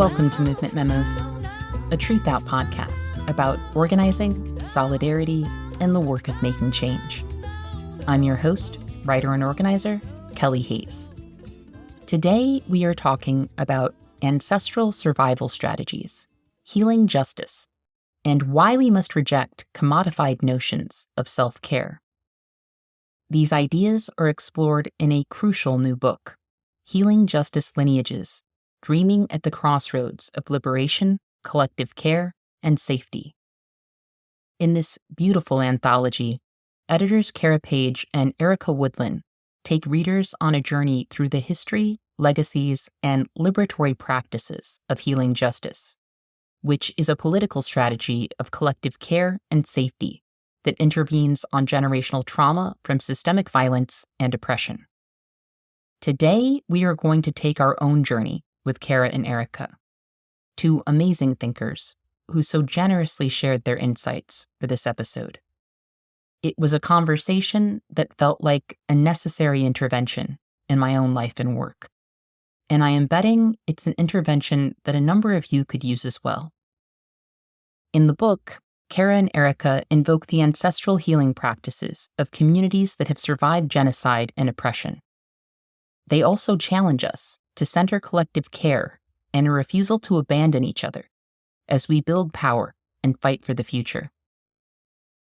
Welcome to Movement Memos, a TRUTHOUT podcast about organizing, solidarity, and the work of making change. I'm your host, writer and organizer, Kelly Hayes. Today, we are talking about ancestral survival strategies, healing justice, and why we must reject commodified notions of self-care. These ideas are explored in a crucial new book, Healing Justice Lineages, Dreaming at the Crossroads of Liberation, Collective Care, and Safety. In this beautiful anthology, editors Cara and Erica Woodland take readers on a journey through the history, legacies, and liberatory practices of healing justice, which is a political strategy of collective care and safety that intervenes on generational trauma from systemic violence and oppression. Today, we are going to take our own journey with Cara and Erica, two amazing thinkers who so generously shared their insights for this episode. It was a conversation that felt like a necessary intervention in my own life and work, and I am betting it's an intervention that a number of you could use as well. In the book, Cara and Erica invoke the ancestral healing practices of communities that have survived genocide and oppression. They also challenge us to center collective care and a refusal to abandon each other as we build power and fight for the future.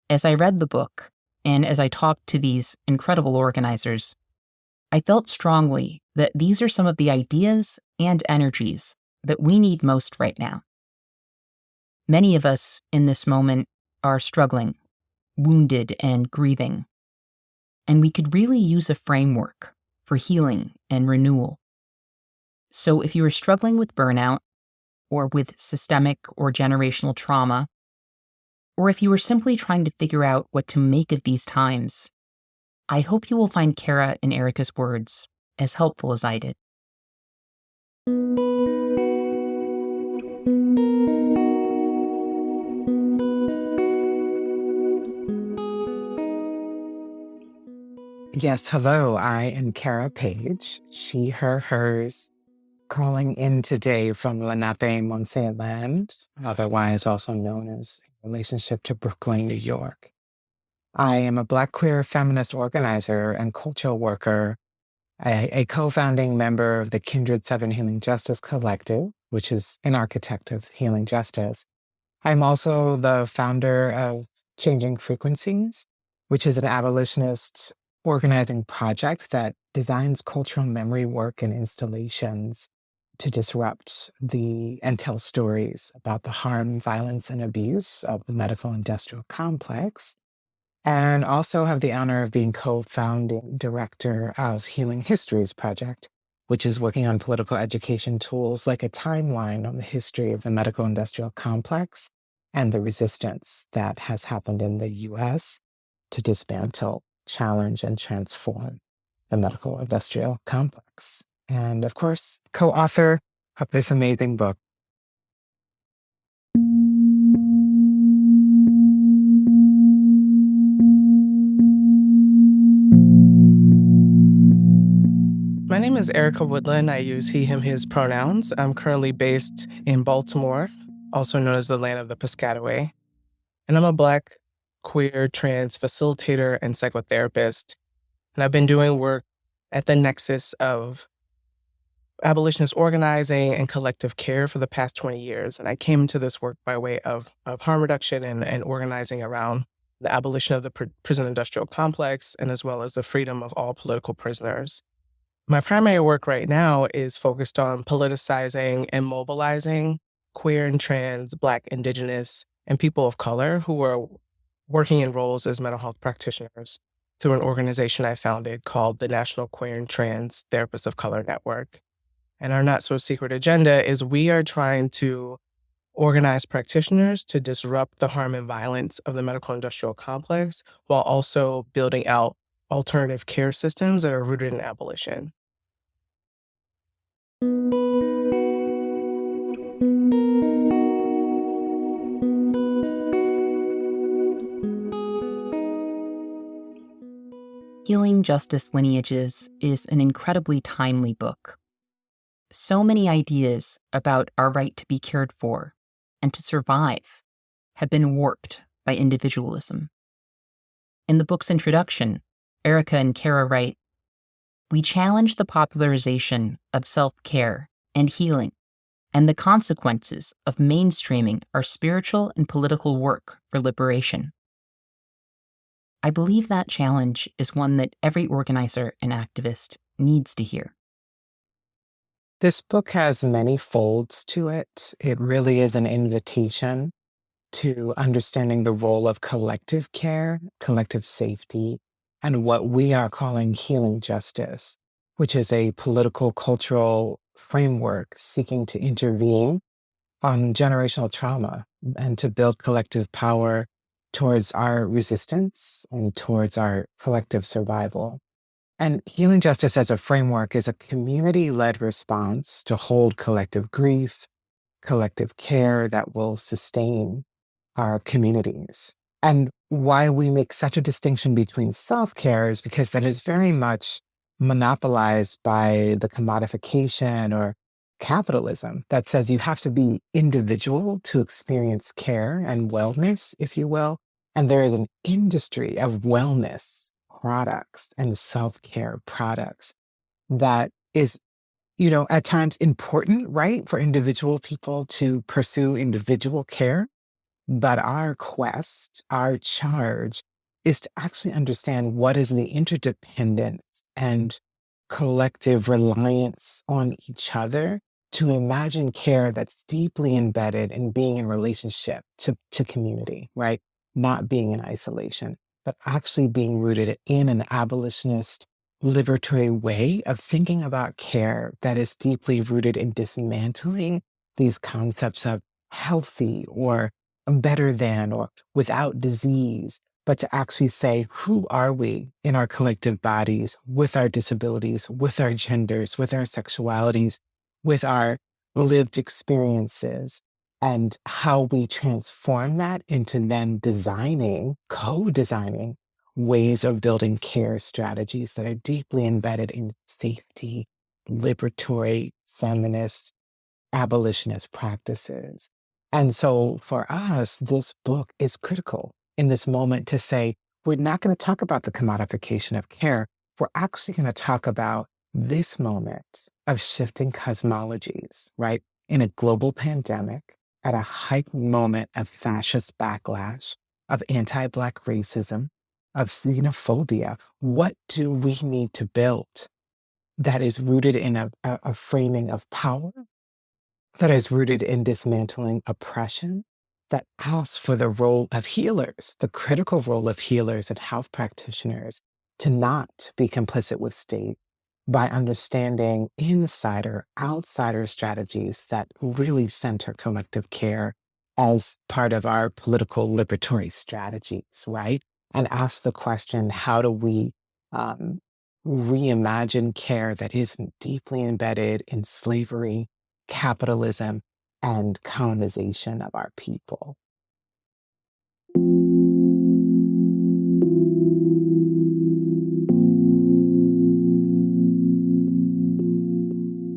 As I read the book, and as I talked to these incredible organizers, I felt strongly that these are some of the ideas and energies that we need most right now. Many of us in this moment are struggling, wounded, and grieving, and we could really use a framework for healing and renewal. So if you are struggling with burnout, or with systemic or generational trauma, or if you are simply trying to figure out what to make of these times, I hope you will find Cara and Erica's words as helpful as I did. Yes, hello, I am Cara Page, she, her, hers, calling in today from Lenape, Land, otherwise also known as relationship to Brooklyn, New York. I am a Black queer feminist organizer and cultural worker, a co-founding member of the Kindred Southern Healing Justice Collective, which is an architect of healing justice. I'm also the founder of Changing Frequencies, which is an abolitionist organizing project that designs cultural memory work and installations to disrupt and tell stories about the harm, violence, and abuse of the medical industrial complex. And also have the honor of being co-founding director of Healing Histories Project, which is working on political education tools like a timeline on the history of the medical industrial complex and the resistance that has happened in the U.S. to dismantle, challenge, and transform the medical industrial complex. And of course, co-author of this amazing book. My name is Erica Woodland. I use he, him, his pronouns. I'm currently based in Baltimore, also known as the land of the Piscataway. And I'm a Black, queer, trans facilitator and psychotherapist. And I've been doing work at the nexus of abolitionist organizing and collective care for the past 20 years. And I came to this work by way of harm reduction and organizing around the abolition of the prison industrial complex and as well as the freedom of all political prisoners. My primary work right now is focused on politicizing and mobilizing queer and trans, Black, Indigenous, and people of color who are working in roles as mental health practitioners through an organization I founded called the National Queer and Trans Therapists of Color Network. And our not-so-secret agenda is we are trying to organize practitioners to disrupt the harm and violence of the medical industrial complex while also building out alternative care systems that are rooted in abolition. Healing Justice Lineages is an incredibly timely book. so many ideas about our right to be cared for and to survive have been warped by individualism. In the book's introduction, Erica and Cara write, "We challenge the popularization of self-care and healing and the consequences of mainstreaming our spiritual and political work for liberation." I believe that challenge is one that every organizer and activist needs to hear. This book has many folds to it. It really is an invitation to understanding the role of collective care, collective safety, and what we are calling healing justice, which is a political, cultural framework seeking to intervene on generational trauma and to build collective power towards our resistance and towards our collective survival. And healing justice as a framework is a community-led response to hold collective grief, collective care that will sustain our communities. And why we make such a distinction between self-care is because that is very much monopolized by the commodification or capitalism that says you have to be individual to experience care and wellness, if you will. And there is an industry of wellness products and self-care products that is, at times important, right, for individual people to pursue individual care. But our quest, our charge, is to actually understand what is the interdependence and collective reliance on each other to imagine care that's deeply embedded in being in relationship to community, right? Not being in isolation, but actually being rooted in an abolitionist, liberatory way of thinking about care that is deeply rooted in dismantling these concepts of healthy or better than or without disease, but to actually say, who are we in our collective bodies, with our disabilities, with our genders, with our sexualities, with our lived experiences, and how we transform that into then co-designing ways of building care strategies that are deeply embedded in safety, liberatory, feminist, abolitionist practices. And so for us, this book is critical in this moment to say, we're not going to talk about the commodification of care. We're actually going to talk about this moment of shifting cosmologies, right? In a global pandemic, at a heightened moment of fascist backlash, of anti-Black racism, of xenophobia, what do we need to build that is rooted in a framing of power, that is rooted in dismantling oppression, that asks for the role of healers, the critical role of healers and health practitioners to not be complicit with state by understanding insider, outsider strategies that really center collective care as part of our political liberatory strategies, right? And ask the question, how do we reimagine care that isn't deeply embedded in slavery, capitalism, and colonization of our people?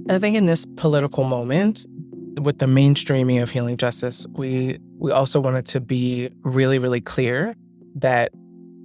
I think in this political moment, with the mainstreaming of healing justice, we also wanted to be really, really clear that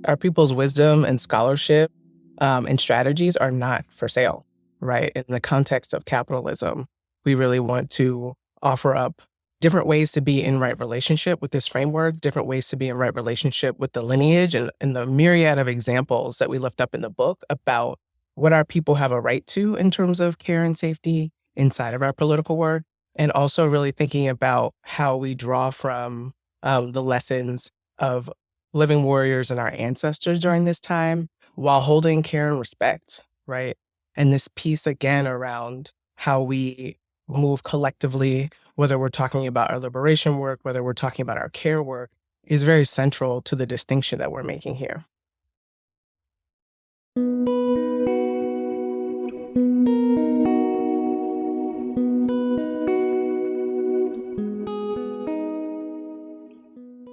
our people's wisdom and scholarship and strategies are not for sale, right? In the context of capitalism, we really want to offer up different ways to be in right relationship with this framework, different ways to be in right relationship with the lineage and the myriad of examples that we lift up in the book about what our people have a right to in terms of care and safety inside of our political work, and also really thinking about how we draw from the lessons of living warriors and our ancestors during this time while holding care and respect, right? And this piece again around how we move collectively, whether we're talking about our liberation work, whether we're talking about our care work, is very central to the distinction that we're making here.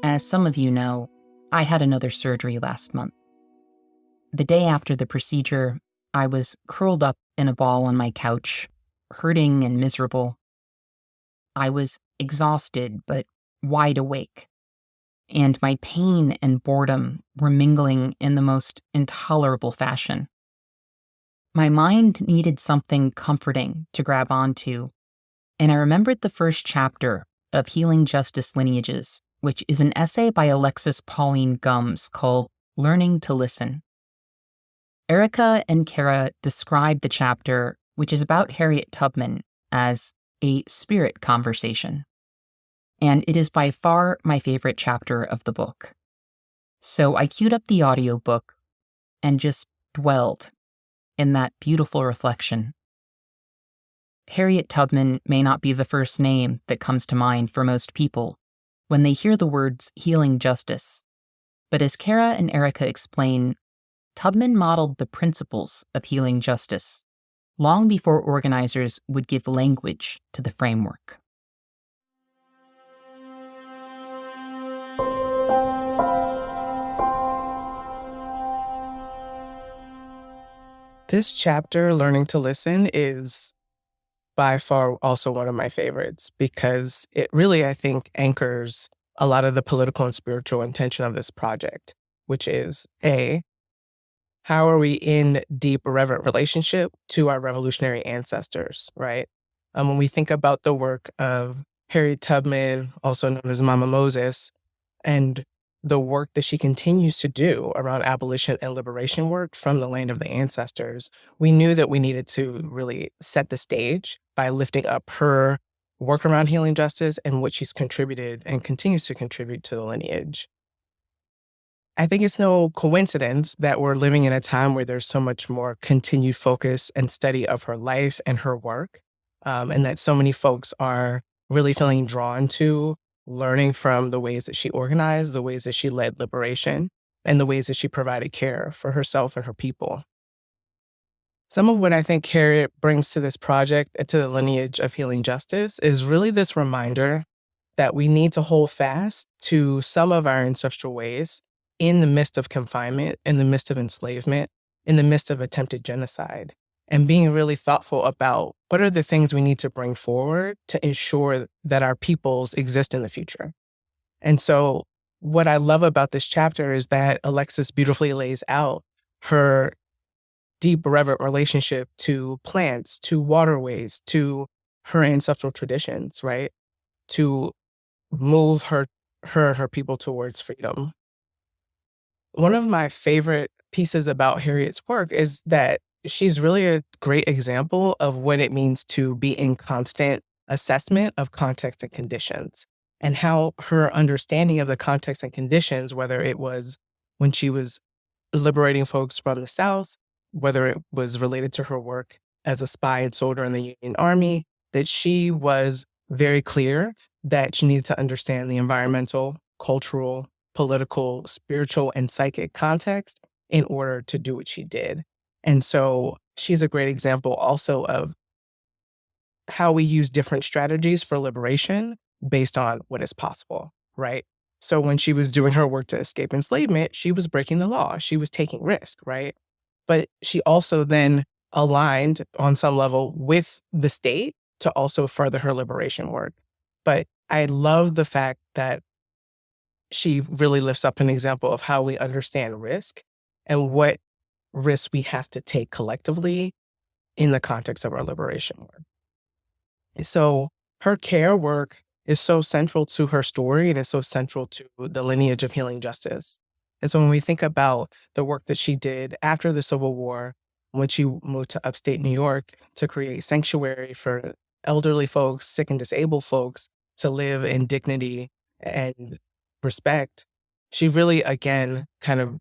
As some of you know, I had another surgery last month. The day after the procedure, I was curled up in a ball on my couch, hurting and miserable. I was exhausted but wide awake, and my pain and boredom were mingling in the most intolerable fashion. My mind needed something comforting to grab onto, and I remembered the first chapter of Healing Justice Lineages, which is an essay by Alexis Pauline Gumbs called Learning to Listen. Erica and Cara describe the chapter, which is about Harriet Tubman, as a spirit conversation. And it is by far my favorite chapter of the book. So I queued up the audiobook and just dwelled in that beautiful reflection. Harriet Tubman may not be the first name that comes to mind for most people when they hear the words healing justice. But as Cara and Erica explain, Tubman modeled the principles of healing justice long before organizers would give language to the framework. This chapter, Learning to Listen, is by far also one of my favorites because it really, I think, anchors a lot of the political and spiritual intention of this project, which is A, how are we in deep, reverent relationship to our revolutionary ancestors, right? When we think about the work of Harriet Tubman, also known as Mama Moses, and the work that she continues to do around abolition and liberation work from the land of the ancestors, we knew that we needed to really set the stage by lifting up her work around healing justice and what she's contributed and continues to contribute to the lineage. I think it's no coincidence that we're living in a time where there's so much more continued focus and study of her life and her work, and that so many folks are really feeling drawn to learning from the ways that she organized, the ways that she led liberation, and the ways that she provided care for herself and her people. Some of what I think Harriet brings to this project and to the lineage of healing justice is really this reminder that we need to hold fast to some of our ancestral ways in the midst of confinement, in the midst of enslavement, in the midst of attempted genocide, and being really thoughtful about what are the things we need to bring forward to ensure that our peoples exist in the future. And so what I love about this chapter is that Alexis beautifully lays out her deep, reverent relationship to plants, to waterways, to her ancestral traditions, right? To move her and her people towards freedom. One of my favorite pieces about Harriet's work is that she's really a great example of what it means to be in constant assessment of context and conditions, and how her understanding of the context and conditions, whether it was when she was liberating folks from the South, whether it was related to her work as a spy and soldier in the Union Army, that she was very clear that she needed to understand the environmental, cultural, political, spiritual, and psychic context in order to do what she did. And so she's a great example also of how we use different strategies for liberation based on what is possible, right? So when she was doing her work to escape enslavement, she was breaking the law. She was taking risk, right? But she also then aligned on some level with the state to also further her liberation work. But I love the fact that she really lifts up an example of how we understand risk and what risks we have to take collectively in the context of our liberation work. So her care work is so central to her story and is so central to the lineage of healing justice. And so when we think about the work that she did after the Civil War, when she moved to upstate New York to create sanctuary for elderly folks, sick and disabled folks to live in dignity and respect, she really, again, kind of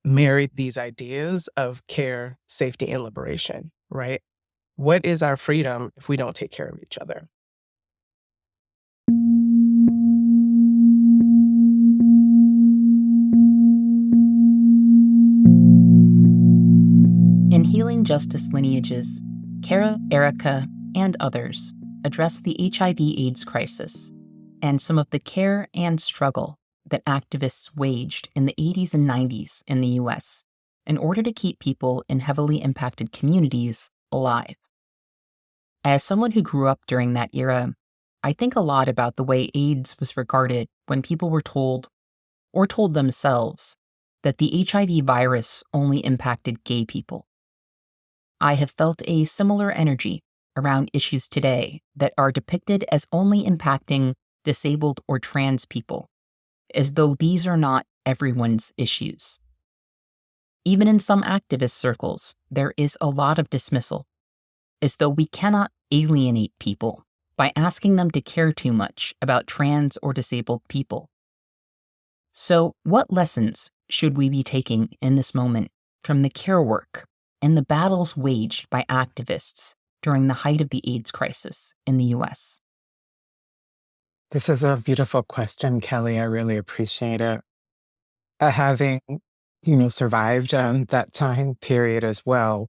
married these ideas of care, safety, and liberation, right? What is our freedom if we don't take care of each other? In Healing Justice Lineages, Cara, Erica, and others address the HIV/AIDS crisis and some of the care and struggle that activists waged in the 80s and 90s in the US in order to keep people in heavily impacted communities alive. As someone who grew up during that era, I think a lot about the way AIDS was regarded when people were told, or told themselves, that the HIV virus only impacted gay people. I have felt a similar energy around issues today that are depicted as only impacting disabled or trans people, as though these are not everyone's issues. Even in some activist circles, there is a lot of dismissal, as though we cannot alienate people by asking them to care too much about trans or disabled people. So, what lessons should we be taking in this moment from the care work and the battles waged by activists during the height of the AIDS crisis in the US? This is a beautiful question, Kelly. I really appreciate it. Having, survived that time period as well,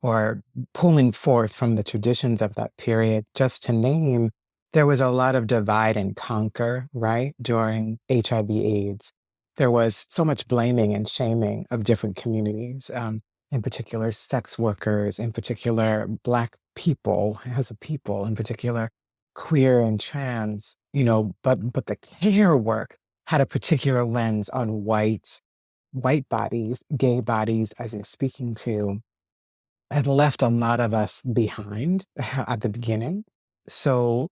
or pulling forth from the traditions of that period, just to name, there was a lot of divide and conquer, right, during HIV/AIDS. There was so much blaming and shaming of different communities, in particular sex workers, in particular Black people as a people, in particular queer and trans, but the care work had a particular lens on white bodies, gay bodies, as you're speaking to, and left a lot of us behind at the beginning. So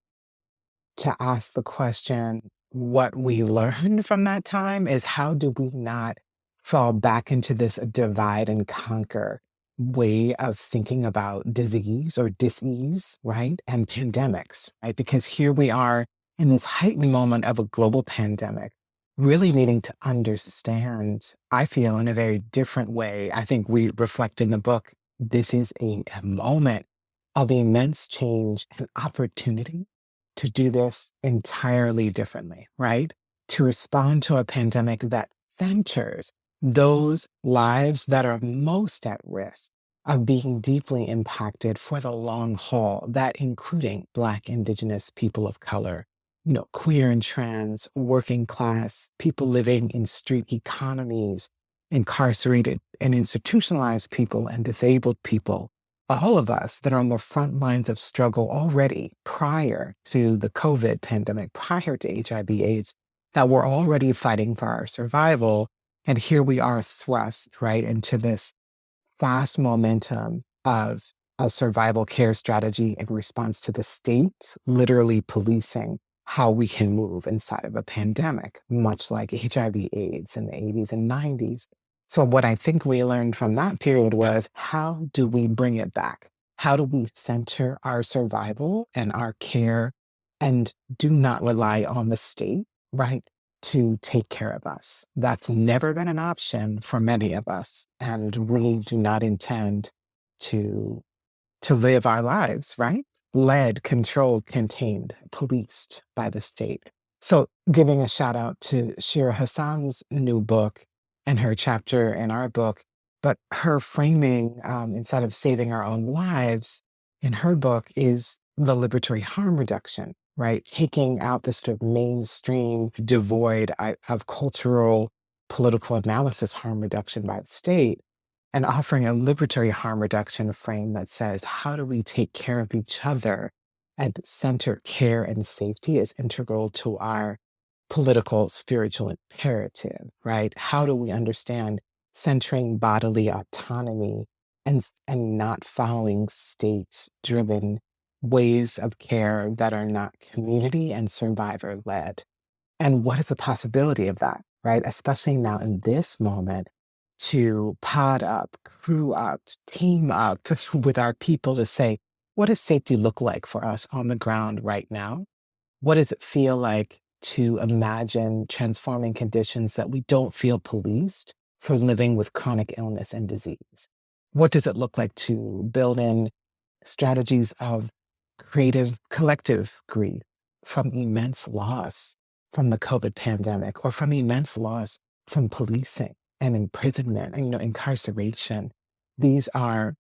to ask the question, what we learned from that time is how do we not fall back into this divide and conquer way of thinking about disease or disease, right? And pandemics, right? Because here we are in this heightened moment of a global pandemic, really needing to understand, I feel, in a very different way. I think we reflect in the book, this is a moment of immense change and opportunity to do this entirely differently, right? To respond to a pandemic that centers those lives that are most at risk of being deeply impacted for the long haul, that including Black, Indigenous, people of color, queer and trans, working class, people living in street economies, incarcerated and institutionalized people and disabled people, all of us that are on the front lines of struggle already prior to the COVID pandemic, prior to HIV/AIDS, that we're already fighting for our survival. And here we are thrust right into this fast momentum of a survival care strategy in response to the state literally policing how we can move inside of a pandemic, much like HIV/AIDS in the 80s and 90s. So what I think we learned from that period was, how do we bring it back? How do we center our survival and our care and do not rely on the state, right, to take care of us? That's never been an option for many of us, and we do not intend to live our lives, right? Led, controlled, contained, policed by the state. So giving a shout out to Shira Hassan's new book and her chapter in our book, but her framing, instead of saving our own lives, in her book is the liberatory harm reduction, right? Taking out the sort of mainstream devoid of cultural, political analysis harm reduction by the state, and offering a liberatory harm reduction frame that says, how do we take care of each other and center care and safety as integral to our political, spiritual imperative, right? How do we understand centering bodily autonomy and not following state-driven ways of care that are not community and survivor-led? And what is the possibility of that, right? Especially now in this moment, to pod up, crew up, team up with our people to say, what does safety look like for us on the ground right now? What does it feel like to imagine transforming conditions that we don't feel policed for living with chronic illness and disease? What does it look like to build in strategies of creative collective grief from immense loss from the COVID pandemic, or from immense loss from policing and imprisonment and incarceration? These are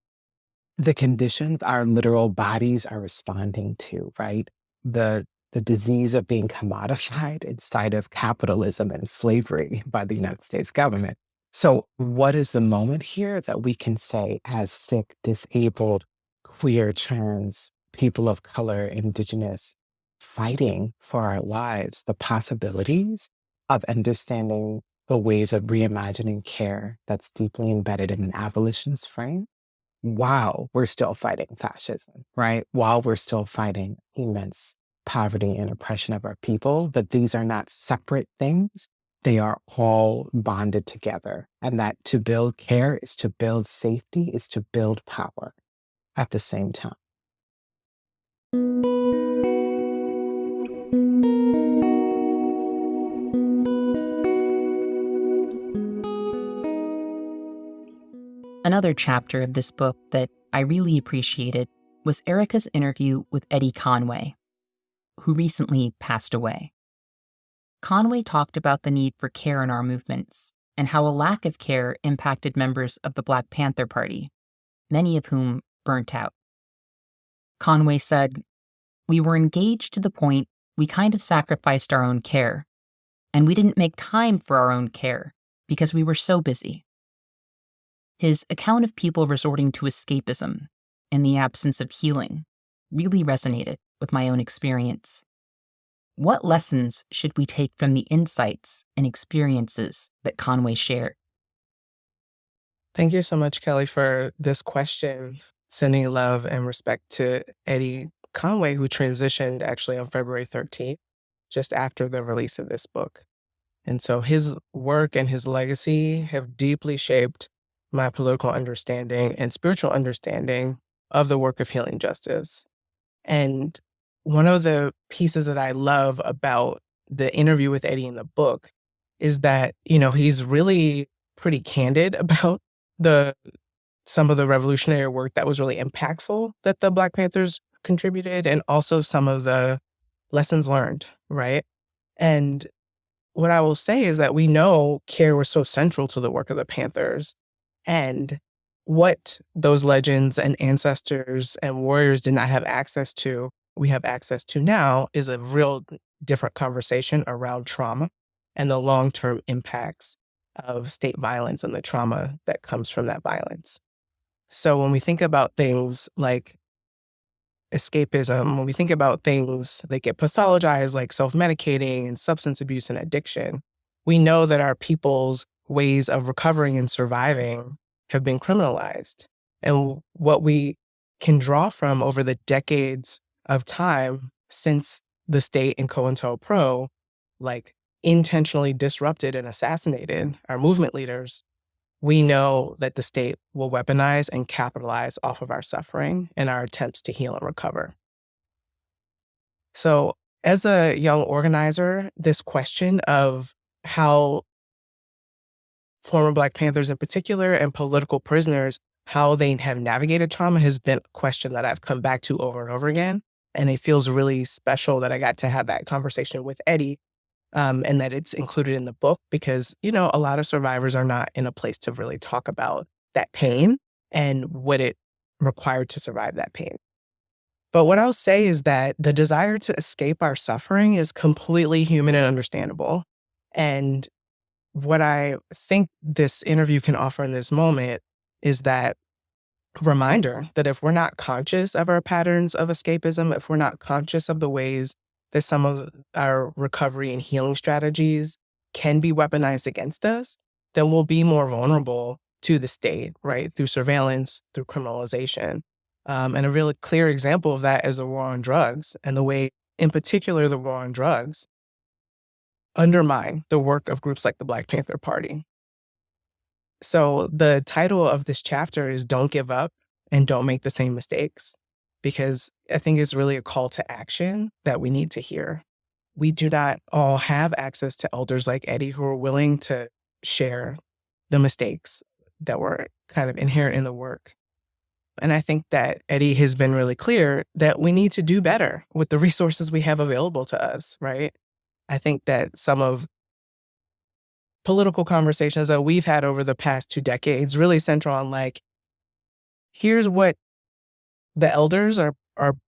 the conditions our literal bodies are responding to, right? The disease of being commodified inside of capitalism and slavery by the United States government. So what is the moment here that we can say, as sick, disabled, queer, trans people of color, Indigenous, fighting for our lives, the possibilities of understanding the ways of reimagining care that's deeply embedded in an abolitionist frame while we're still fighting fascism, right? While we're still fighting immense poverty and oppression of our people, that these are not separate things. They are all bonded together. And that to build care is to build safety, is to build power at the same time. Another chapter of this book that I really appreciated was Erica's interview with Eddie Conway, who recently passed away. Conway talked about the need for care in our movements and how a lack of care impacted members of the Black Panther Party, many of whom burnt out. Conway said, "We were engaged to the point we kind of sacrificed our own care, and we didn't make time for our own care because we were so busy." His account of people resorting to escapism in the absence of healing really resonated with my own experience. What lessons should we take from the insights and experiences that Conway shared? Thank you so much, Kelly, for this question. Sending love and respect to Eddie Conway, who transitioned actually on February 13th, just after the release of this book. And so his work and his legacy have deeply shaped my political understanding and spiritual understanding of the work of healing justice. And one of the pieces that I love about the interview with Eddie in the book is that, he's really pretty candid about some of the revolutionary work that was really impactful that the Black Panthers contributed, and also some of the lessons learned, right? And what I will say is that we know care was so central to the work of the Panthers, and what those legends and ancestors and warriors did not have access to, we have access to now, is a real different conversation around trauma and the long-term impacts of state violence and the trauma that comes from that violence. So when we think about things like escapism, when we think about things that get pathologized like self-medicating and substance abuse and addiction, we know that our people's ways of recovering and surviving have been criminalized. And what we can draw from over the decades of time since the state and COINTELPRO intentionally disrupted and assassinated our movement leaders, we know that the state will weaponize and capitalize off of our suffering and our attempts to heal and recover. So as a young organizer, this question of how former Black Panthers in particular and political prisoners, how they have navigated trauma has been a question that I've come back to over and over again. And it feels really special that I got to have that conversation with Eddie, and that it's included in the book because, a lot of survivors are not in a place to really talk about that pain and what it required to survive that pain. But what I'll say is that the desire to escape our suffering is completely human and understandable. And what I think this interview can offer in this moment is that reminder that if we're not conscious of our patterns of escapism, if we're not conscious of the ways that some of our recovery and healing strategies can be weaponized against us, then we'll be more vulnerable to the state, right? Through surveillance, through criminalization. And a really clear example of that is the war on drugs and the way, in particular, the war on drugs undermine the work of groups like the Black Panther Party. So the title of this chapter is Don't Give Up and Don't Make the Same Mistakes, because I think it's really a call to action that we need to hear. We do not all have access to elders like Eddie who are willing to share the mistakes that were kind of inherent in the work. And I think that Eddie has been really clear that we need to do better with the resources we have available to us, right? I think that some of political conversations that we've had over the past 2 decades really center on here's what the elders are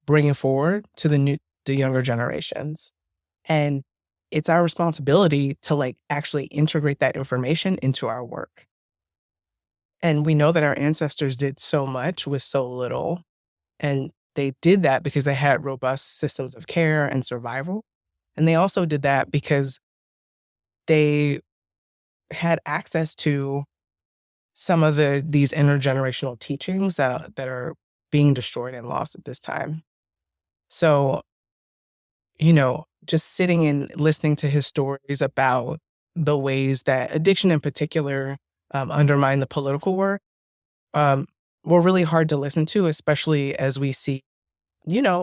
bringing forward to the younger generations. And it's our responsibility to actually integrate that information into our work. And we know that our ancestors did so much with so little. And they did that because they had robust systems of care and survival. And they also did that because they had access to some of these intergenerational teachings that are being destroyed and lost at this time. So, just sitting and listening to his stories about the ways that addiction in particular undermined the political work were really hard to listen to, especially as we see,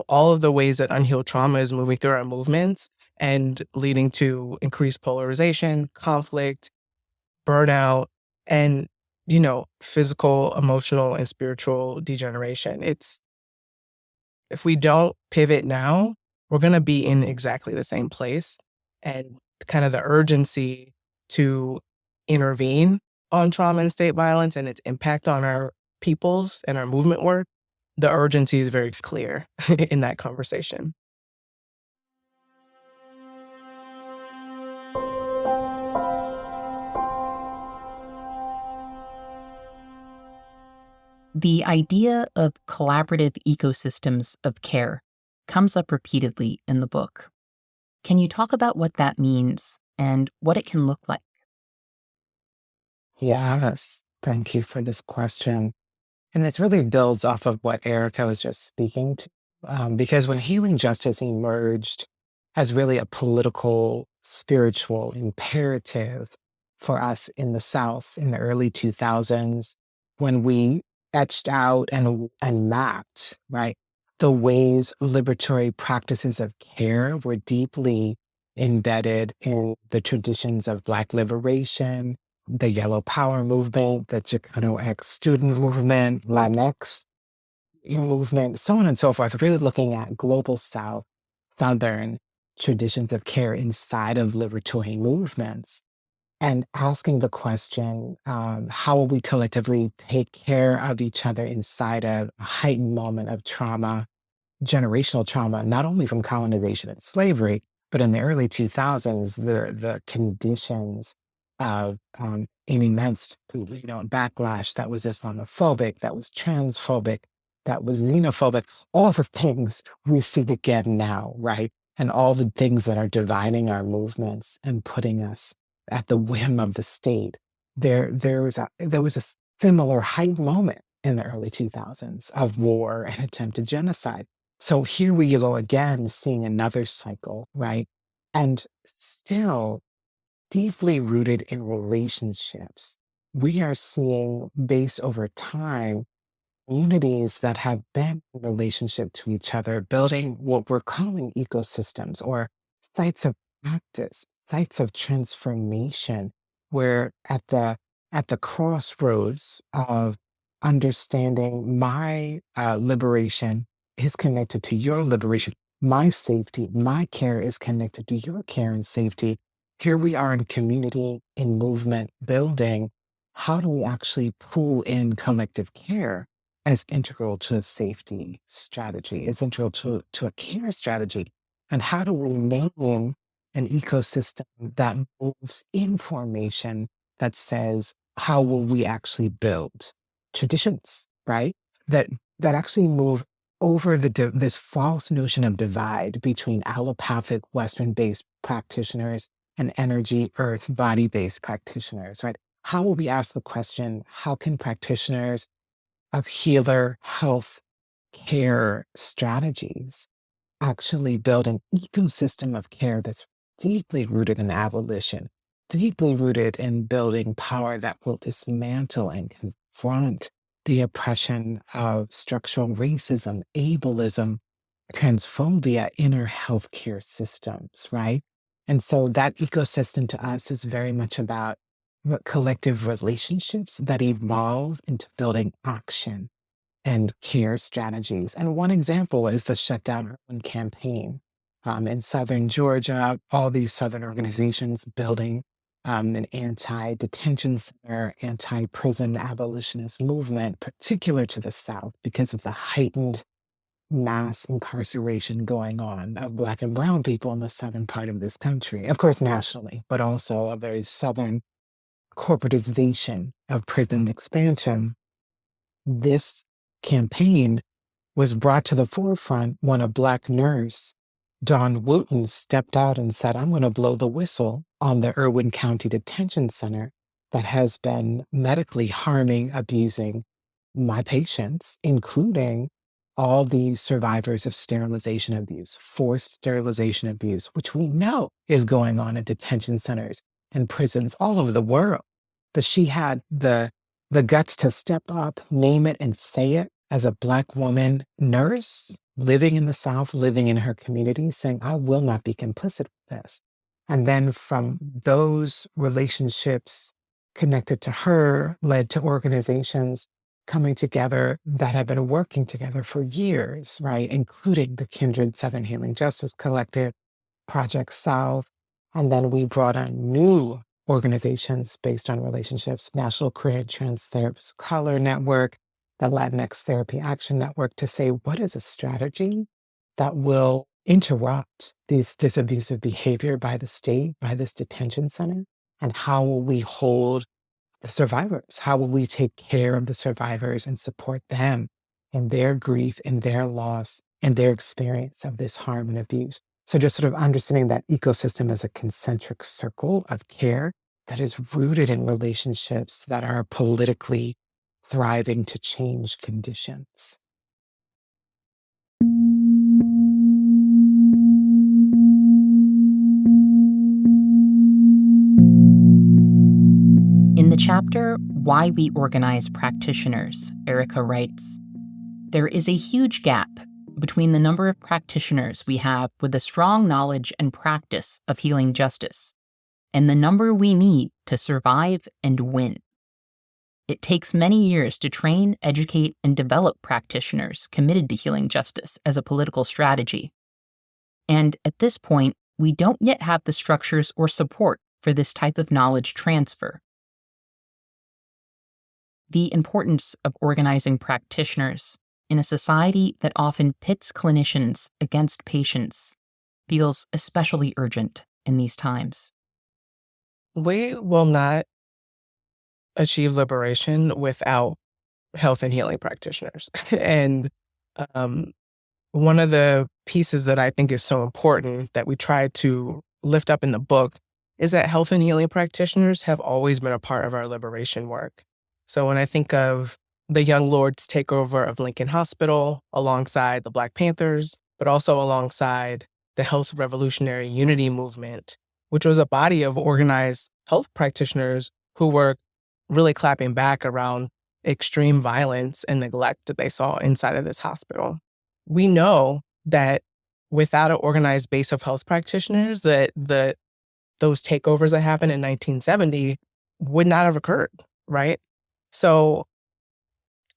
all of the ways that unhealed trauma is moving through our movements and leading to increased polarization, conflict, burnout, and, physical, emotional, and spiritual degeneration. If we don't pivot now, we're going to be in exactly the same place. And kind of the urgency to intervene on trauma and state violence and its impact on our peoples and our movement work, the urgency is very clear in that conversation. The idea of collaborative ecosystems of care comes up repeatedly in the book. Can you talk about what that means and what it can look like? Yes, thank you for this question. And this really builds off of what Erica was just speaking to, because when healing justice emerged as really a political, spiritual imperative for us in the South in the early 2000s, when we etched out and mapped, right, the ways liberatory practices of care were deeply embedded in the traditions of Black liberation, the Yellow Power movement, the Chicano X student movement, Latinx movement, so on and so forth, really looking at global South, Southern traditions of care inside of liberatory movements and asking the question, how will we collectively take care of each other inside of a heightened moment of trauma, generational trauma, not only from colonization and slavery, but in the early 2000s, the conditions of an immense, backlash that was Islamophobic, that was transphobic, that was xenophobic, all the things we see again now, right? And all the things that are dividing our movements and putting us at the whim of the state. There was a similar heightened moment in the early 2000s of war and attempted genocide. So here we go again, seeing another cycle, right? And still deeply rooted in relationships. We are seeing, based over time, communities that have been in relationship to each other, building what we're calling ecosystems or sites of practice, sites of transformation, where at the crossroads of understanding my liberation is connected to your liberation, my safety, my care is connected to your care and safety. Here we are in community, in movement building. How do we actually pull in collective care as integral to a safety strategy, as integral to a care strategy? And how do we name an ecosystem that moves in formation that says, how will we actually build traditions, right? That actually move over this false notion of divide between allopathic Western-based practitioners and energy, earth, body-based practitioners, right? How will we ask the question, how can practitioners of healer health care strategies actually build an ecosystem of care that's deeply rooted in abolition, deeply rooted in building power that will dismantle and confront the oppression of structural racism, ableism, transphobia in our healthcare systems, right? And so that ecosystem to us is very much about what collective relationships that evolve into building action and care strategies. And one example is the Shutdown Urban campaign in Southern Georgia, all these Southern organizations building an anti-detention center, anti-prison abolitionist movement, particular to the South because of the heightened mass incarceration going on of Black and Brown people in the southern part of this country, of course, nationally, but also a very Southern corporatization of prison expansion. This campaign was brought to the forefront when a Black nurse, Dawn Wooten, stepped out and said, I'm going to blow the whistle on the Irwin County Detention Center that has been medically harming, abusing my patients, including all these survivors of sterilization abuse, forced sterilization abuse, which we know is going on in detention centers and prisons all over the world. But she had the guts to step up, name it, and say it as a Black woman nurse living in the South, living in her community, saying, I will not be complicit with this. And then from those relationships connected to her led to organizations coming together that have been working together for years, right? Including the Kindred 7 Healing Justice Collective, Project South. And then we brought on new organizations based on relationships, National Career Trans Therapists Color Network, the Latinx Therapy Action Network, to say, what is a strategy that will interrupt this abusive behavior by the state, by this detention center? And how will we hold the survivors? How will we take care of the survivors and support them in their grief, in their loss, in their experience of this harm and abuse? So just sort of understanding that ecosystem as a concentric circle of care that is rooted in relationships that are politically thriving to change conditions. In the chapter, Why We Organize Practitioners, Erica writes, there is a huge gap between the number of practitioners we have with a strong knowledge and practice of healing justice and the number we need to survive and win. It takes many years to train, educate, and develop practitioners committed to healing justice as a political strategy. And at this point, we don't yet have the structures or support for this type of knowledge transfer. The importance of organizing practitioners in a society that often pits clinicians against patients feels especially urgent in these times. We will not achieve liberation without health and healing practitioners. And one of the pieces that I think is so important that we try to lift up in the book is that health and healing practitioners have always been a part of our liberation work. So when I think of the Young Lords takeover of Lincoln Hospital alongside the Black Panthers, but also alongside the Health Revolutionary Unity Movement, which was a body of organized health practitioners who were really clapping back around extreme violence and neglect that they saw inside of this hospital. We know that without an organized base of health practitioners, that those takeovers that happened in 1970 would not have occurred, right? So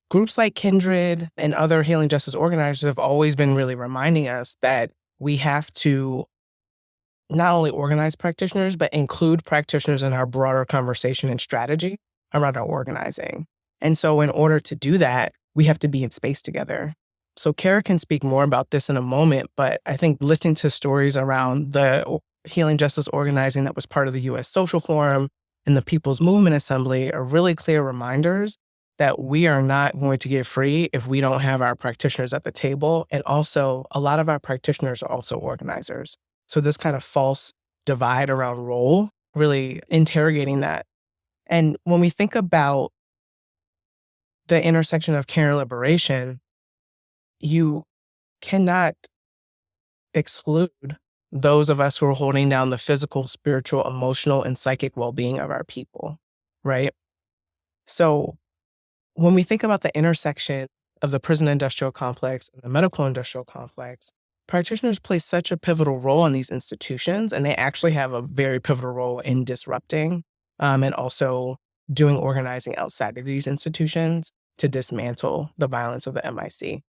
groups like Kindred and other healing justice organizers have always been really reminding us that we have to not only organize practitioners, but include practitioners in our broader conversation and strategy around our organizing. And so in order to do that, we have to be in space together. So Cara can speak more about this in a moment, but I think listening to stories around the healing justice organizing that was part of the U.S. Social Forum and the People's Movement Assembly are really clear reminders that we are not going to get free if we don't have our practitioners at the table. And also, a lot of our practitioners are also organizers. So this kind of false divide around role, really interrogating that. And when we think about the intersection of care and liberation, you cannot exclude those of us who are holding down the physical, spiritual, emotional, and psychic well-being of our people, right? So when we think about the intersection of the prison industrial complex and the medical industrial complex, practitioners play such a pivotal role in these institutions, and they actually have a very pivotal role in disrupting and also doing organizing outside of these institutions to dismantle the violence of the MIC.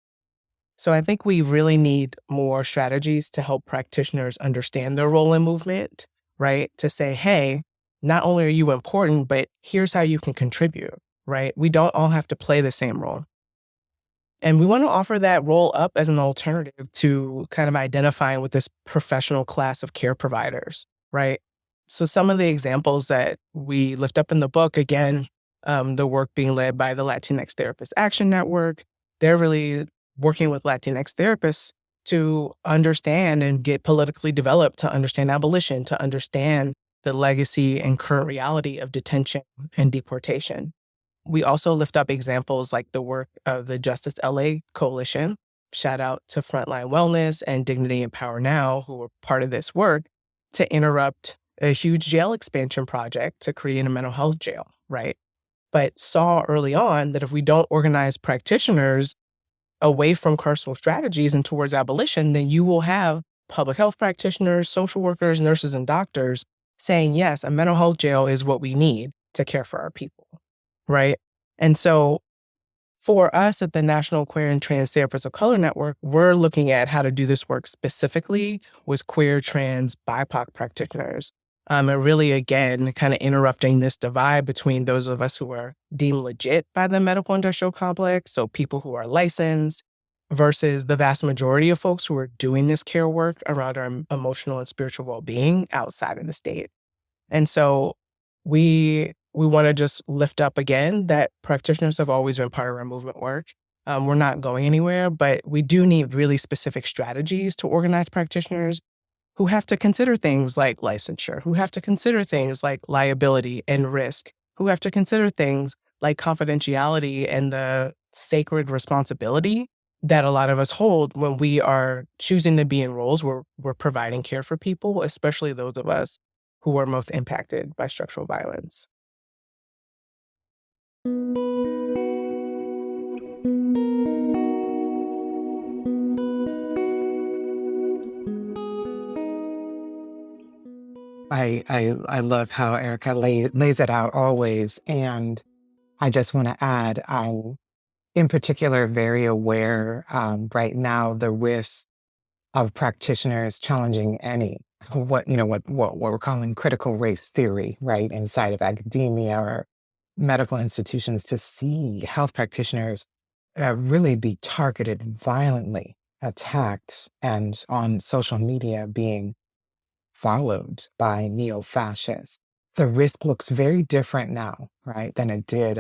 So I think we really need more strategies to help practitioners understand their role in movement, right? To say, hey, not only are you important, but here's how you can contribute, right? We don't all have to play the same role. And we want to offer that role up as an alternative to kind of identifying with this professional class of care providers, right? So some of the examples that we lift up in the book, again, the work being led by the Latinx Therapist Action Network, they're really working with Latinx therapists to understand and get politically developed, to understand abolition, to understand the legacy and current reality of detention and deportation. We also lift up examples like the work of the Justice LA Coalition. Shout out to Frontline Wellness and Dignity and Power Now, who were part of this work, to interrupt a huge jail expansion project to create a mental health jail, right? But saw early on that if we don't organize practitioners away from carceral strategies and towards abolition, then you will have public health practitioners, social workers, nurses, and doctors saying, yes, a mental health jail is what we need to care for our people, right? And so for us at the National Queer and Trans Therapists of Color Network, we're looking at how to do this work specifically with queer, trans, BIPOC practitioners. And really, again, kind of interrupting this divide between those of us who are deemed legit by the medical industrial complex, so people who are licensed, versus the vast majority of folks who are doing this care work around our emotional and spiritual well-being outside of the state. And so we want to just lift up again that practitioners have always been part of our movement work. We're not going anywhere, but we do need really specific strategies to organize practitioners who have to consider things like licensure, who have to consider things like liability and risk, who have to consider things like confidentiality and the sacred responsibility that a lot of us hold when we are choosing to be in roles where we're providing care for people, especially those of us who are most impacted by structural violence. I love how Erica lays it out always. And I just want to add, I'm in particular very aware right now the risk of practitioners challenging what we're calling critical race theory, right, inside of academia or medical institutions, to see health practitioners really be targeted and violently attacked, and on social media being followed by neo-fascists. The risk looks very different now, right, than it did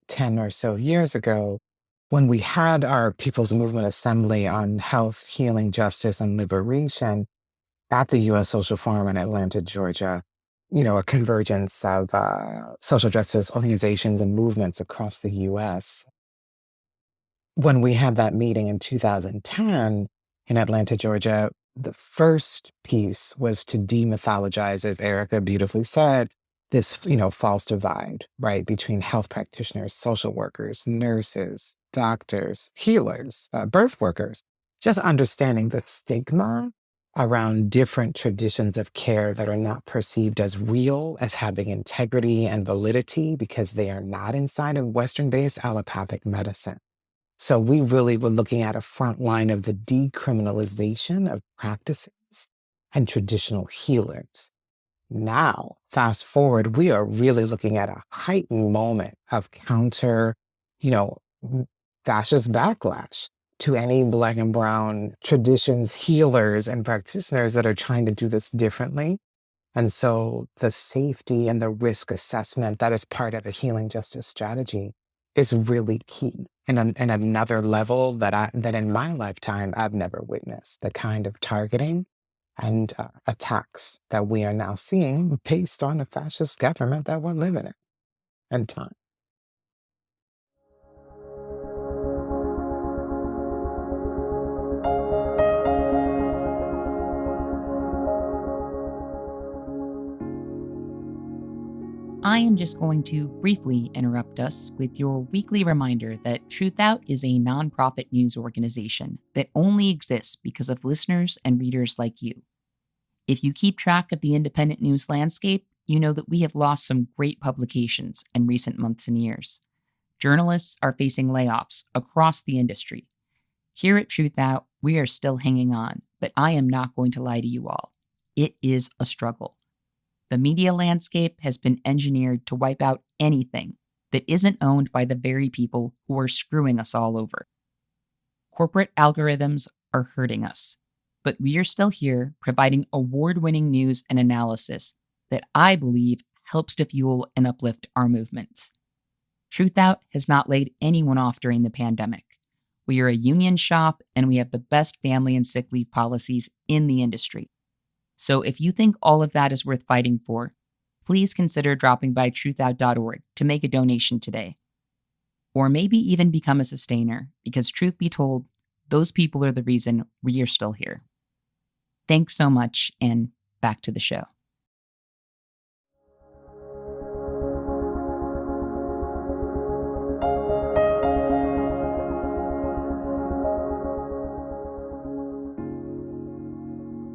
10 or so years ago when we had our People's Movement Assembly on Health, Healing, Justice, and Liberation at the U.S. Social Forum in Atlanta, Georgia. A convergence of social justice organizations and movements across the U.S. When we had that meeting in 2010 in Atlanta, Georgia, the first piece was to demythologize, as Erica beautifully said, this, false divide, right, between health practitioners, social workers, nurses, doctors, healers, birth workers, just understanding the stigma around different traditions of care that are not perceived as real, as having integrity and validity, because they are not inside of Western-based allopathic medicine. So we really were looking at a front line of the decriminalization of practices and traditional healers. Now, fast forward, we are really looking at a heightened moment of counter, fascist backlash to any Black and Brown traditions, healers, and practitioners that are trying to do this differently. And so the safety and the risk assessment that is part of a healing justice strategy is really key. And another level that in my lifetime, I've never witnessed, the kind of targeting and attacks that we are now seeing based on a fascist government that we're living in and time. I am just going to briefly interrupt us with your weekly reminder that TRUTHOUT is a nonprofit news organization that only exists because of listeners and readers like you. If you keep track of the independent news landscape, you know that we have lost some great publications in recent months and years. Journalists are facing layoffs across the industry. Here at TRUTHOUT, we are still hanging on, but I am not going to lie to you all. It is a struggle. The media landscape has been engineered to wipe out anything that isn't owned by the very people who are screwing us all over. Corporate algorithms are hurting us, but we are still here providing award-winning news and analysis that I believe helps to fuel and uplift our movements. TRUTHOUT has not laid anyone off during the pandemic. We are a union shop, and we have the best family and sick leave policies in the industry. So if you think all of that is worth fighting for, please consider dropping by TRUTHOUT.org to make a donation today. Or maybe even become a sustainer, because truth be told, those people are the reason we are still here. Thanks so much, and back to the show.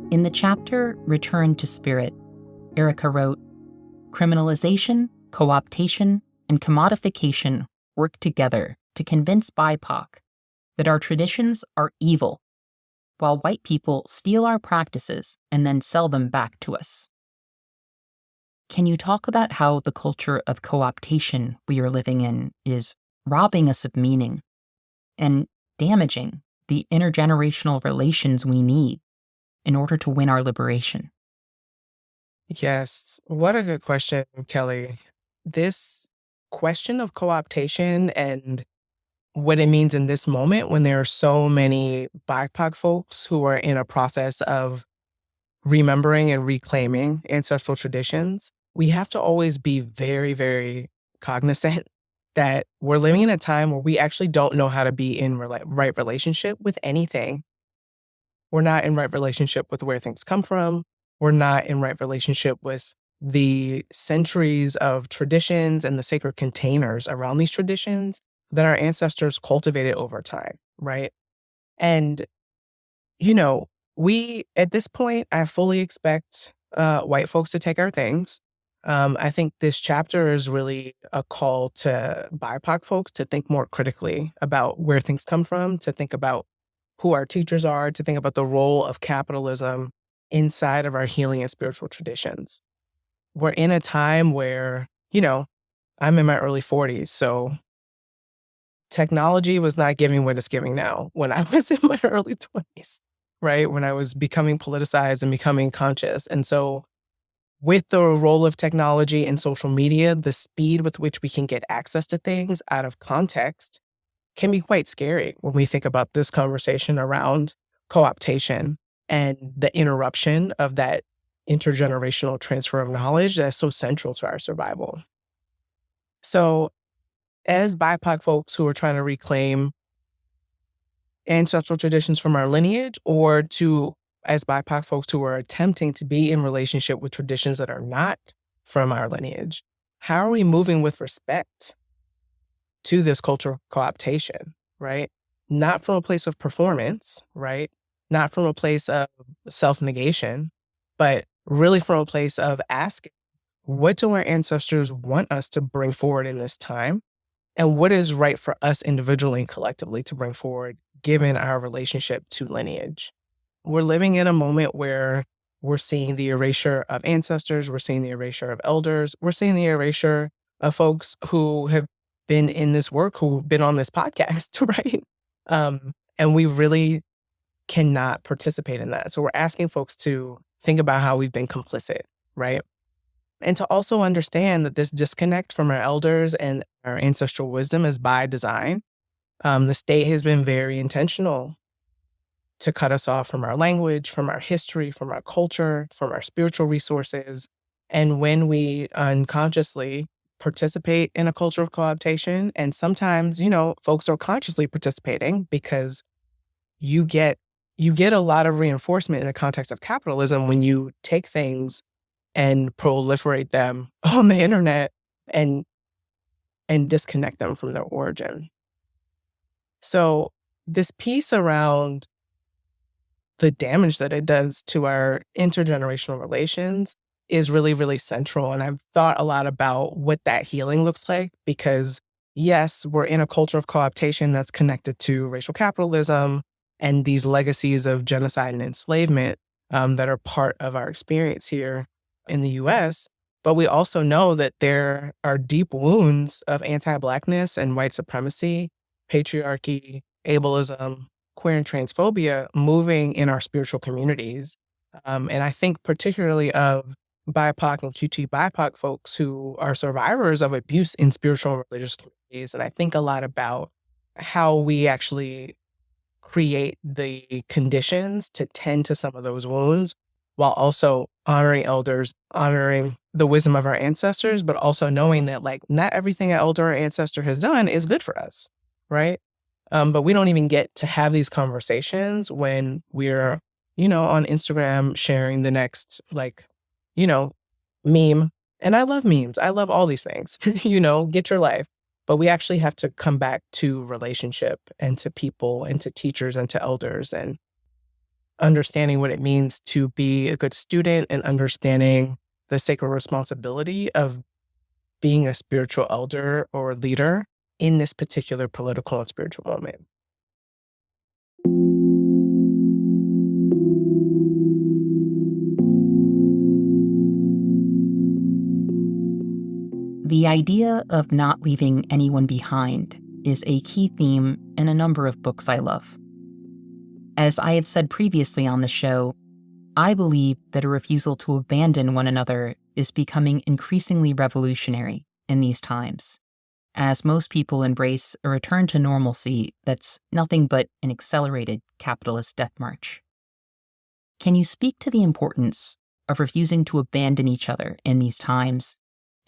In the chapter Return to Spirit, Erica wrote, "Criminalization, co-optation, and commodification work together to convince BIPOC that our traditions are evil, while white people steal our practices and then sell them back to us." Can you talk about how the culture of co-optation we are living in is robbing us of meaning and damaging the intergenerational relations we need in order to win our liberation? Yes. What a good question, Kelly. This question of co-optation and what it means in this moment when there are so many BIPOC folks who are in a process of remembering and reclaiming ancestral traditions, we have to always be very, very cognizant that we're living in a time where we actually don't know how to be in right relationship with anything. We're not in right relationship with where things come from. We're not in right relationship with the centuries of traditions and the sacred containers around these traditions that our ancestors cultivated over time, right? And, we, at this point, I fully expect white folks to take our things. I think this chapter is really a call to BIPOC folks to think more critically about where things come from, to think about who our teachers are, to think about the role of capitalism inside of our healing and spiritual traditions. We're in a time where, I'm in my early 40s, so technology was not giving what it's giving now when I was in my early 20s, right? When I was becoming politicized and becoming conscious. And so with the role of technology and social media, the speed with which we can get access to things out of context can be quite scary when we think about this conversation around co-optation and the interruption of that intergenerational transfer of knowledge that's so central to our survival. So as BIPOC folks who are trying to reclaim ancestral traditions from our lineage, or as BIPOC folks who are attempting to be in relationship with traditions that are not from our lineage, how are we moving with respect to this culture of co-optation, right? Not from a place of performance, right? Not from a place of self-negation, but really from a place of asking, what do our ancestors want us to bring forward in this time? And what is right for us individually and collectively to bring forward, given our relationship to lineage? We're living in a moment where we're seeing the erasure of ancestors, we're seeing the erasure of elders, we're seeing the erasure of folks who have been in this work, who've been on this podcast, right? And we really cannot participate in that. So we're asking folks to think about how we've been complicit, right? And to also understand that this disconnect from our elders and our ancestral wisdom is by design. The state has been very intentional to cut us off from our language, from our history, from our culture, from our spiritual resources. And when we unconsciously participate in a culture of co-optation, and sometimes, folks are consciously participating because you get a lot of reinforcement in the context of capitalism when you take things and proliferate them on the internet and disconnect them from their origin. So this piece around the damage that it does to our intergenerational relations is really, really central. And I've thought a lot about what that healing looks like, because yes, we're in a culture of co-optation that's connected to racial capitalism and these legacies of genocide and enslavement that are part of our experience here in the US. But we also know that there are deep wounds of anti-Blackness and white supremacy, patriarchy, ableism, queer and transphobia moving in our spiritual communities. And I think particularly of BIPOC and QT BIPOC folks who are survivors of abuse in spiritual and religious communities. And I think a lot about how we actually create the conditions to tend to some of those wounds while also honoring elders, honoring the wisdom of our ancestors, but also knowing that like not everything an elder or ancestor has done is good for us, right? But we don't even get to have these conversations when we're, on Instagram sharing the next meme. And I love memes. I love all these things, get your life. But we actually have to come back to relationship and to people and to teachers and to elders and understanding what it means to be a good student and understanding the sacred responsibility of being a spiritual elder or leader in this particular political and spiritual moment. The idea of not leaving anyone behind is a key theme in a number of books I love. As I have said previously on the show, I believe that a refusal to abandon one another is becoming increasingly revolutionary in these times, as most people embrace a return to normalcy that's nothing but an accelerated capitalist death march. Can you speak to the importance of refusing to abandon each other in these times,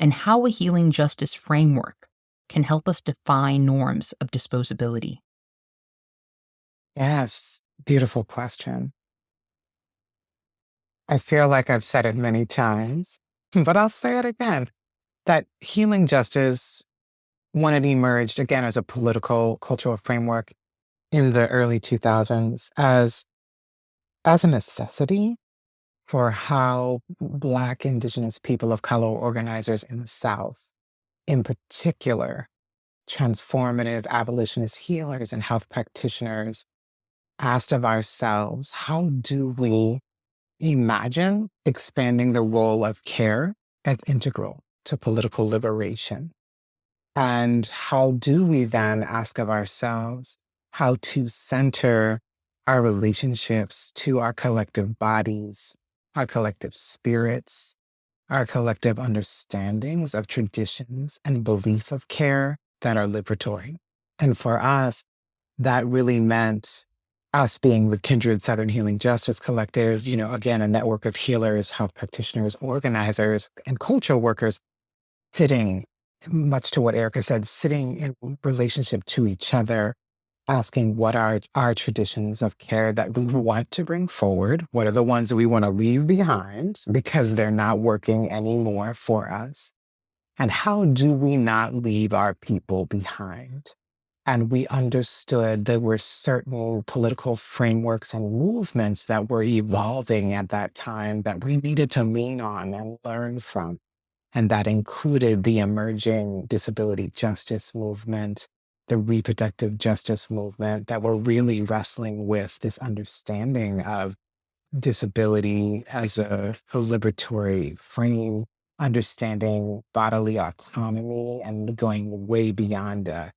and how a healing justice framework can help us define norms of disposability? Yes, beautiful question. I feel like I've said it many times, but I'll say it again, that healing justice, when it emerged again as a political, cultural framework in the early 2000s as a necessity for how Black, Indigenous people of color organizers in the South, in particular, transformative abolitionist healers and health practitioners, asked of ourselves, how do we imagine expanding the role of care as integral to political liberation? And how do we then ask of ourselves how to center our relationships to our collective bodies, our collective spirits, our collective understandings of traditions and belief of care that are liberatory? And for us, that really meant us being the Kindred Southern Healing Justice Collective, again, a network of healers, health practitioners, organizers, and cultural workers sitting, much to what Erica said, sitting in relationship to each other, asking what are our traditions of care that we want to bring forward? What are the ones that we want to leave behind because they're not working anymore for us? And how do we not leave our people behind? And we understood there were certain political frameworks and movements that were evolving at that time that we needed to lean on and learn from. And that included the emerging disability justice movement, the reproductive justice movement, that were really wrestling with this understanding of disability as a liberatory frame, understanding bodily autonomy and going way beyond a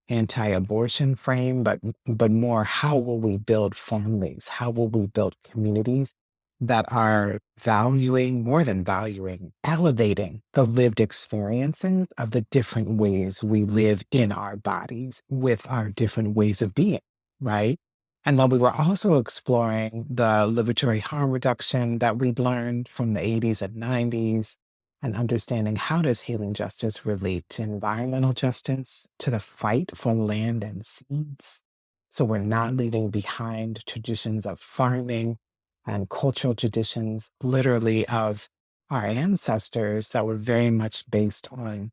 anti-abortion frame, but more, how will we build families? How will we build communities that are valuing, more than valuing, elevating the lived experiences of the different ways we live in our bodies with our different ways of being, right? And then we were also exploring the liberatory harm reduction that we'd learned from the 80s and 90s, and understanding how does healing justice relate to environmental justice, to the fight for land and seeds. So we're not leaving behind traditions of farming and cultural traditions, literally of our ancestors that were very much based on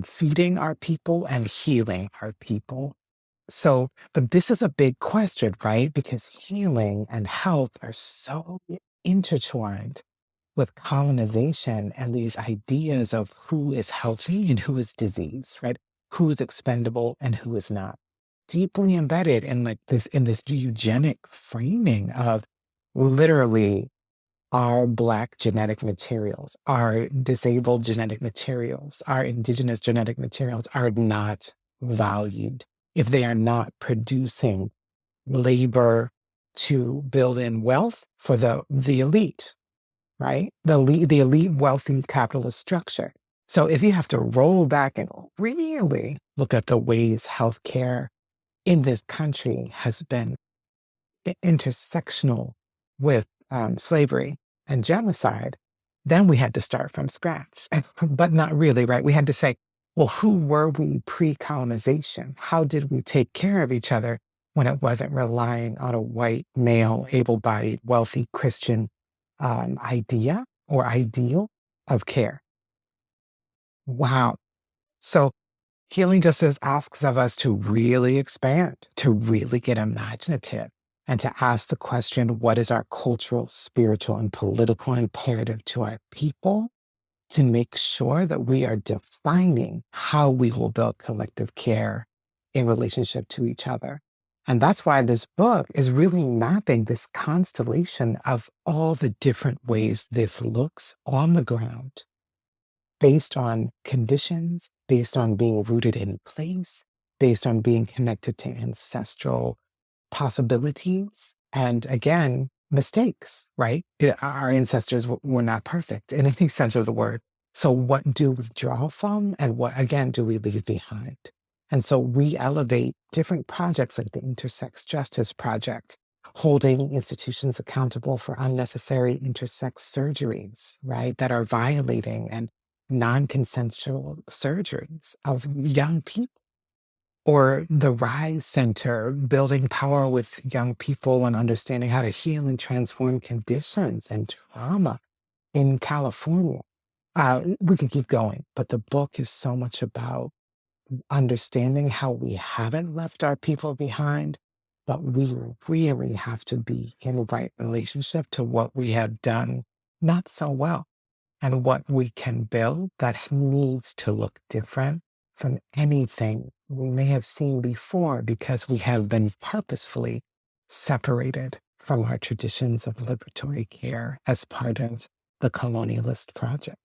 feeding our people and healing our people. So, but this is a big question, right? Because healing and health are so intertwined with colonization and these ideas of who is healthy and who is disease, right? Who is expendable and who is not. Deeply embedded in this eugenic framing of literally our Black genetic materials, our disabled genetic materials, our Indigenous genetic materials are not valued if they are not producing labor to build in wealth for the elite, right? The elite wealthy capitalist structure. So if you have to roll back and really look at the ways healthcare in this country has been intersectional with slavery and genocide, then we had to start from scratch. But not really, right? We had to say, well, who were we pre-colonization? How did we take care of each other when it wasn't relying on a white, male, able-bodied, wealthy Christian idea or ideal of care? Wow. So Healing Justice asks of us to really expand, to really get imaginative, and to ask the question, what is our cultural, spiritual, and political imperative to our people, to make sure that we are defining how we will build collective care in relationship to each other. And that's why this book is really mapping this constellation of all the different ways this looks on the ground, based on conditions, based on being rooted in place, based on being connected to ancestral possibilities, and again, mistakes, right? Our ancestors were not perfect in any sense of the word. So what do we draw from, and what, again, do we leave behind? And so we elevate different projects like the Intersex Justice Project, holding institutions accountable for unnecessary intersex surgeries, right, that are violating and non-consensual surgeries of young people. Or the RISE Center, building power with young people and understanding how to heal and transform conditions and trauma in California. We could keep going, but the book is so much about understanding how we haven't left our people behind, but we really have to be in right relationship to what we have done not so well, and what we can build that needs to look different from anything we may have seen before, because we have been purposefully separated from our traditions of liberatory care as part of the colonialist project.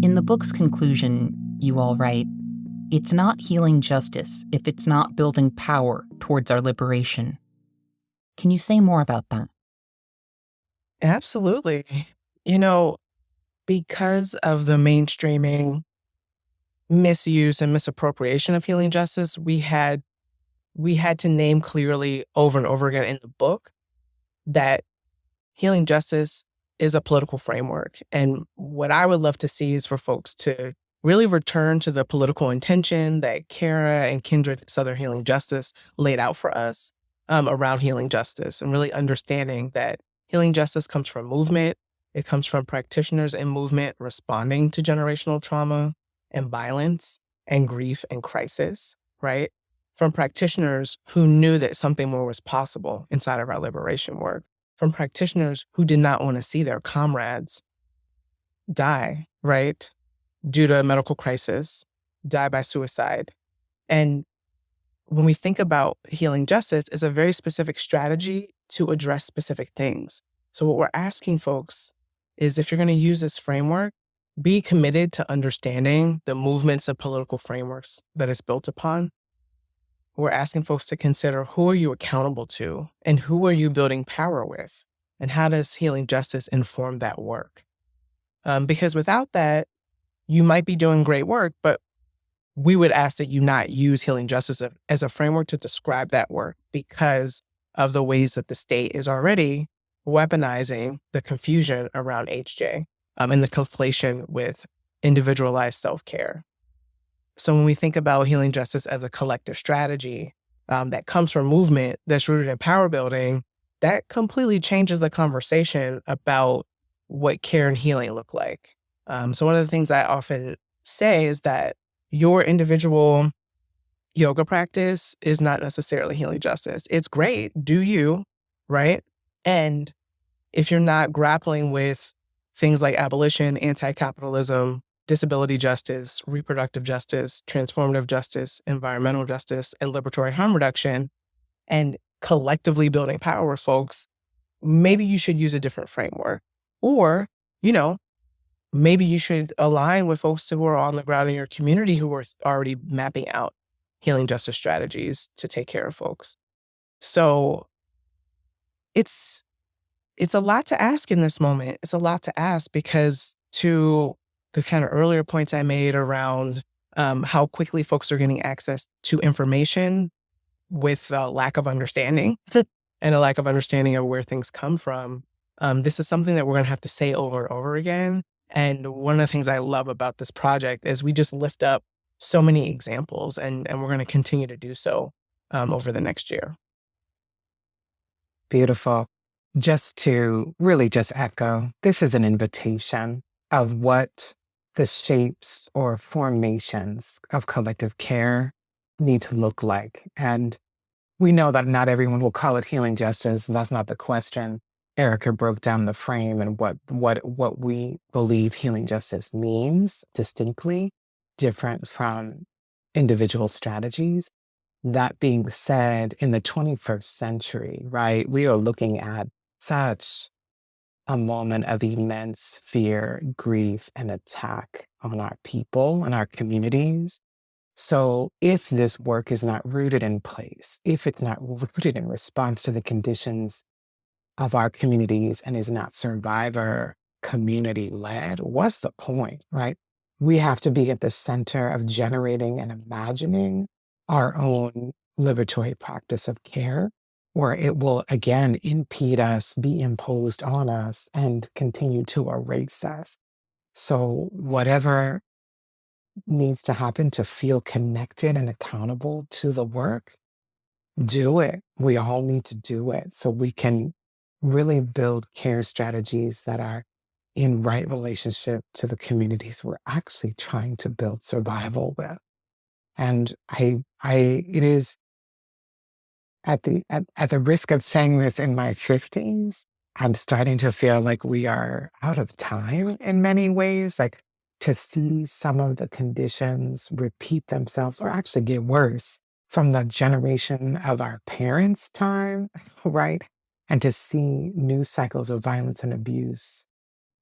In the book's conclusion, you all write, "It's not healing justice if it's not building power towards our liberation." Can you say more about that? Absolutely. Because of the mainstreaming misuse and misappropriation of healing justice, we had to name clearly over and over again in the book that healing justice is a political framework. And what I would love to see is for folks to really return to the political intention that Cara and Kindred Southern Healing Justice laid out for us around healing justice, and really understanding that healing justice comes from movement. It comes from practitioners in movement responding to generational trauma and violence and grief and crisis, right? From practitioners who knew that something more was possible inside of our liberation work. From practitioners who did not want to see their comrades die, right? Due to a medical crisis, die by suicide. And when we think about healing justice, it's a very specific strategy to address specific things. So what we're asking folks is, if you're going to use this framework, be committed to understanding the movements and political frameworks that it's built upon. We're asking folks to consider, who are you accountable to, and who are you building power with, and how does healing justice inform that work? Because without that, you might be doing great work, but we would ask that you not use healing justice as a framework to describe that work, because of the ways that the state is already weaponizing the confusion around HJ and the conflation with individualized self-care. So when we think about healing justice as a collective strategy that comes from movement that's rooted in power building, that completely changes the conversation about what care and healing look like. So one of the things I often say is that your individual yoga practice is not necessarily healing justice. It's great, do you, right? And if you're not grappling with things like abolition, anti-capitalism, disability justice, reproductive justice, transformative justice, environmental justice, and liberatory harm reduction, and collectively building power with folks, maybe you should use a different framework. Or, maybe you should align with folks who are on the ground in your community who are already mapping out healing justice strategies to take care of folks. So it's it's a lot to ask in this moment. It's a lot to ask because to the kind of earlier points I made around how quickly folks are getting access to information with a lack of understanding and a lack of understanding of where things come from. This is something that we're going to have to say over and over again. And one of the things I love about this project is we just lift up so many examples, and we're going to continue to do so over the next year. Beautiful. Just to really just echo, this is an invitation of what the shapes or formations of collective care need to look like. And we know that not everyone will call it healing justice. That's not the question. Erica broke down the frame and what we believe healing justice means distinctly, different from individual strategies. That being said, in the 21st century, right, we are looking at such a moment of immense fear, grief, and attack on our people and our communities. So if this work is not rooted in place, if it's not rooted in response to the conditions of our communities and is not survivor community led, what's the point, right? We have to be at the center of generating and imagining our own liberatory practice of care, where it will again impede us, be imposed on us, and continue to erase us. So whatever needs to happen to feel connected and accountable to the work, do it. We all need to do it so we can really build care strategies that are in right relationship to the communities we're actually trying to build survival with. And it is at the risk of saying this in my 50s, I'm starting to feel like we are out of time in many ways, like to see some of the conditions repeat themselves or actually get worse from the generation of our parents' time, right? And to see new cycles of violence and abuse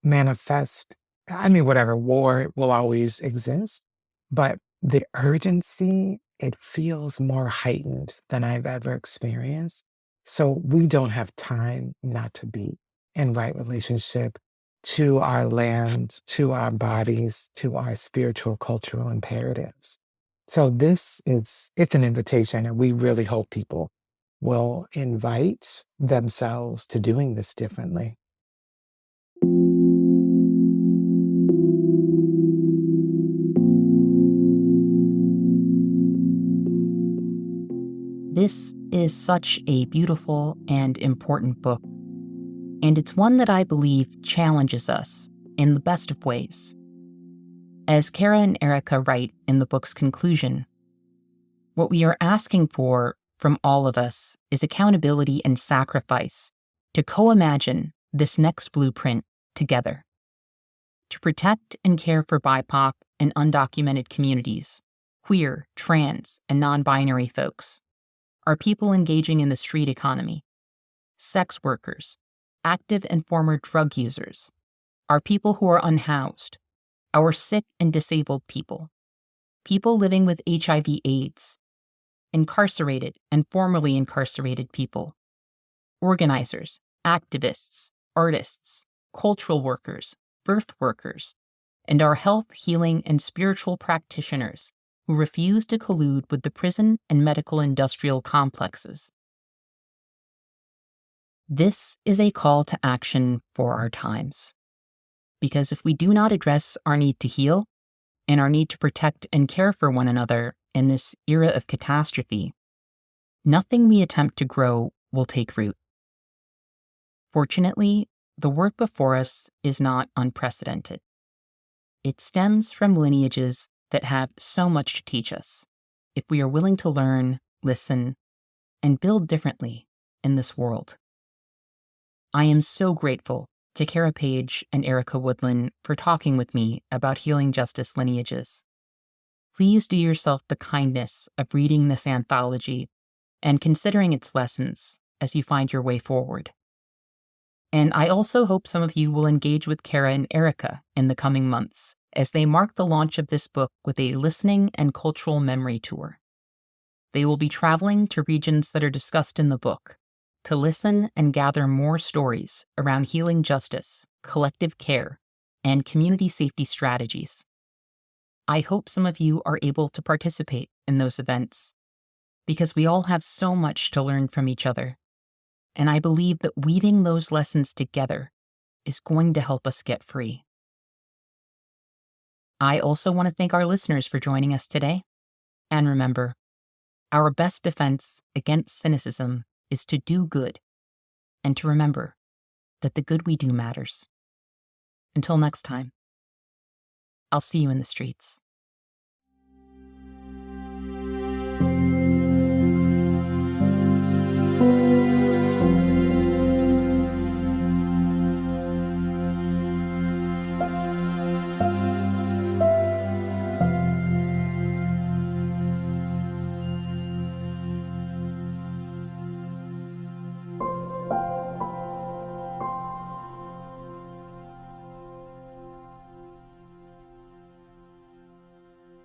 manifest. I mean, whatever, war will always exist, but the urgency, it feels more heightened than I've ever experienced. So we don't have time not to be in right relationship to our land, to our bodies, to our spiritual, cultural imperatives. So it's an invitation, and we really hope people will invite themselves to doing this differently. This is such a beautiful and important book, and it's one that I believe challenges us in the best of ways. As Cara and Erica write in the book's conclusion, what we are asking for from all of us is accountability and sacrifice to co-imagine this next blueprint together, to protect and care for BIPOC and undocumented communities, queer, trans, and non-binary folks, our people engaging in the street economy, sex workers, active and former drug users, our people who are unhoused, our sick and disabled people, people living with HIV/AIDS, incarcerated and formerly incarcerated people, organizers, activists, artists, cultural workers, birth workers, and our health, healing, and spiritual practitioners who refuse to collude with the prison and medical industrial complexes. This is a call to action for our times. Because if we do not address our need to heal and our need to protect and care for one another in this era of catastrophe, nothing we attempt to grow will take root. Fortunately, the work before us is not unprecedented. It stems from lineages that have so much to teach us if we are willing to learn, listen, and build differently in this world. I am so grateful to Cara Page and Erica Woodland for talking with me about Healing Justice Lineages. Please do yourself the kindness of reading this anthology and considering its lessons as you find your way forward. And I also hope some of you will engage with Cara and Erica in the coming months as they mark the launch of this book with a listening and cultural memory tour. They will be traveling to regions that are discussed in the book, to listen and gather more stories around healing justice, collective care, and community safety strategies. I hope some of you are able to participate in those events, because we all have so much to learn from each other, and I believe that weaving those lessons together is going to help us get free. I also want to thank our listeners for joining us today, and remember, our best defense against cynicism is to do good, and to remember that the good we do matters. Until next time, I'll see you in the streets.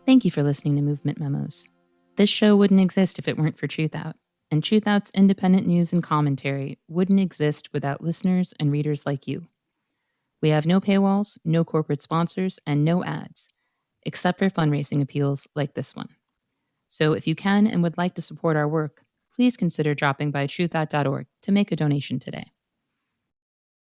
Thank you for listening to Movement Memos. This show wouldn't exist if it weren't for TRUTHOUT, and TRUTHOUT's independent news and commentary wouldn't exist without listeners and readers like you. We have no paywalls, no corporate sponsors, and no ads, except for fundraising appeals like this one. So if you can and would like to support our work, please consider dropping by TRUTHOUT.org to make a donation today.